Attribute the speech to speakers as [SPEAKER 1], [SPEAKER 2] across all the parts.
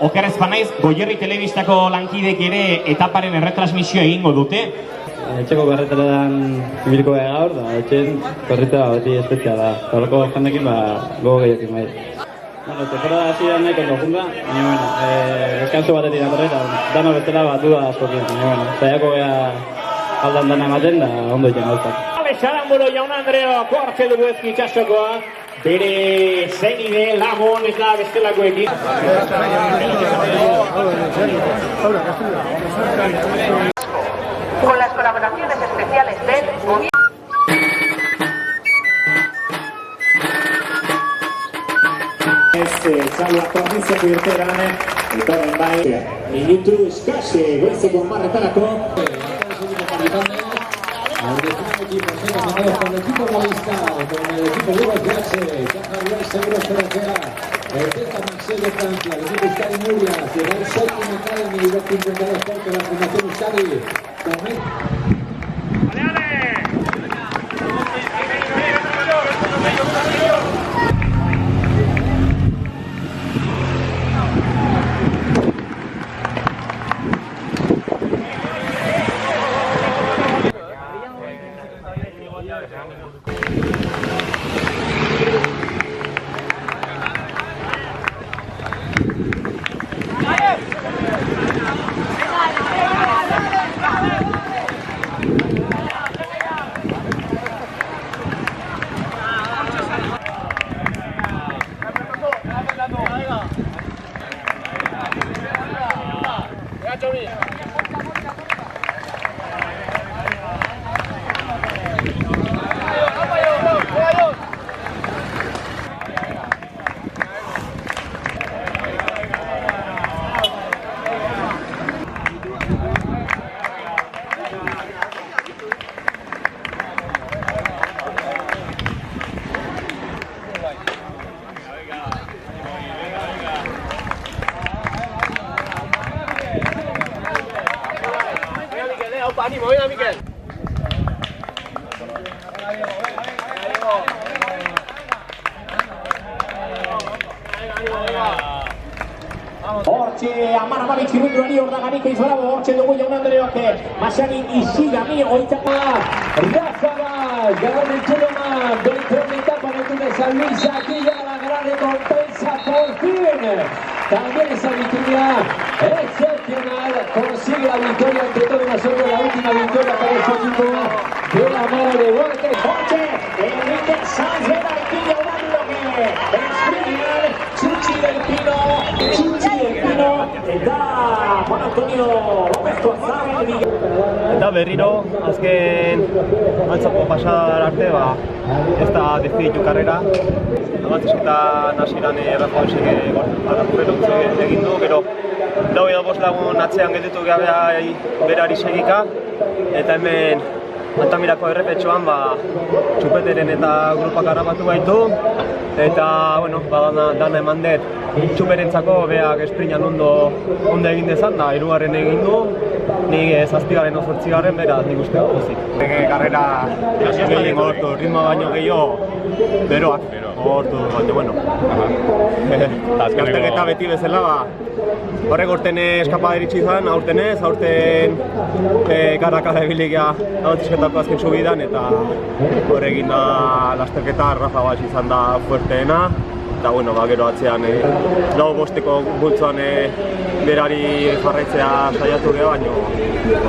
[SPEAKER 1] okerrez banaiz, Goierri Telebistako lankidek ere etaparen erretransmisioa egingo dute.
[SPEAKER 2] Etxeko karretelean ibiliko gara gaur, da etxen karretela beti espeziala. Eta horreko jendekin gogo gehiokin bai. Temporada hasieran nahiko ondo junga, baina deskanso batetik datorre eta dano bestela duda askokin. Zaiako gea aldan dana ematen da ondo egiten gauzak.
[SPEAKER 1] Saranbolo jaun Andreok hartze dugu ezki itxasokoa, bere zenide, lagun eta bestelakoekin.
[SPEAKER 3] Con las colaboraciones especiales del gobierno.
[SPEAKER 1] Txalua tornitzeko irteran, etorren bai, minutu eskase, goizeko marretarako.
[SPEAKER 4] Con el equipo realista, con el equipo Burgos Viaje, Javier Seguros Ferrera, el Teta Maxel de Francia, el equipo Euskadi Murcia, será el Shocking Academy y Doctor Inventado Sport de la Fundación Euskadi.
[SPEAKER 5] ¡Ánimo, venga, Miquel!
[SPEAKER 1] Hortxe, amara babitximundu ari ordaganiko izbarago, hortxe dugu jaun Andreok, Masani Ishigami, oitzako
[SPEAKER 4] Ráfaga, ganó el Chiloma, 20 etapa de San Luis, aquí ya la gran recompensa por fin. También esa victoria excepcional, consigue la victoria ante todos nosotros, la última victoria para el equipo de la mano de Borges.
[SPEAKER 1] Hortxe, Enrique Sanz bera ikile honando que esprinean Txutxi del Pino, eta Juan Antonio López González.
[SPEAKER 2] Eta berriro, azken antzako pasadar arte, ez da definitu karrera. Batzesketan hasieran Rafa Bensek arrakurrero egin du, gero lau edo bost lagun atzean gelditu gabea berari segika, eta hemen Altamirako errepetxoan txupeteren eta grupak harrapatu gaitu, eta dana eman dut txuperentzako beak esprinan ondo egin dezan, da hirugarren egin du, nik zazpigarren o zortzigarren, beraz nik uste guzik. Karrera gehien gortu, ritmoa baino gehiago beroak gortu, Azterketa beti bezala, horrek urten eskapa eritsi izan, aurten ez, aurten karakara ebilegia abatzizketako azken subidan, eta horrekin da lasterketa Rafa Bas izan da fuerteena, eta gero atzean lau bosteko bultzoan berari jarraitzea saiatu geha, baina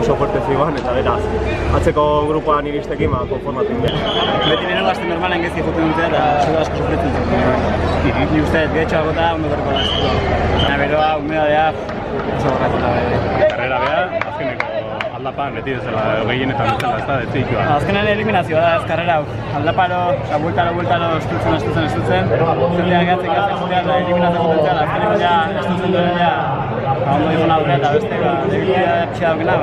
[SPEAKER 2] oso fuerte zigoan, eta beraz, atzeko grupoan iristekin konformatu behar.
[SPEAKER 5] Beti bero gazten normalen gezti juten dute eta zure asko sufritzen dut. Ni uste, gehetxoa gota ondo berko da. Baina beroa, humedadea, oso borratzen da.
[SPEAKER 6] Karrera beha, azkeneko aldapan beti bezala gehienetan bezala, ez da, ez zikua.
[SPEAKER 5] Azkenean eliminazioa da ez karrera hau. Aldaparo, bultalo, estutzen. Zerlean gehatzen jutean eliminazio potenziala. Azkeneko ja estutzen duen ja, ondo digun aurre eta beste, debilidad pixea daukena,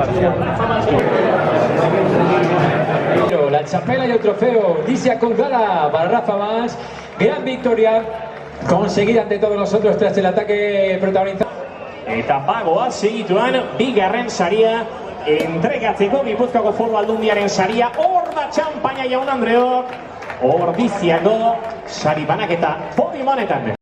[SPEAKER 4] La chapela y el trofeo, Licia Colgada para Rafa Bas, gran victoria conseguida ante todos nosotros tras el ataque protagonizado.
[SPEAKER 1] Eta bagoa segituan, bigarren saria entregatzeko Gipuzkoako Foru Aldundiaren saria, hor da txampaina jaun Andreok, Ordiziako sari banaketa podium honetan.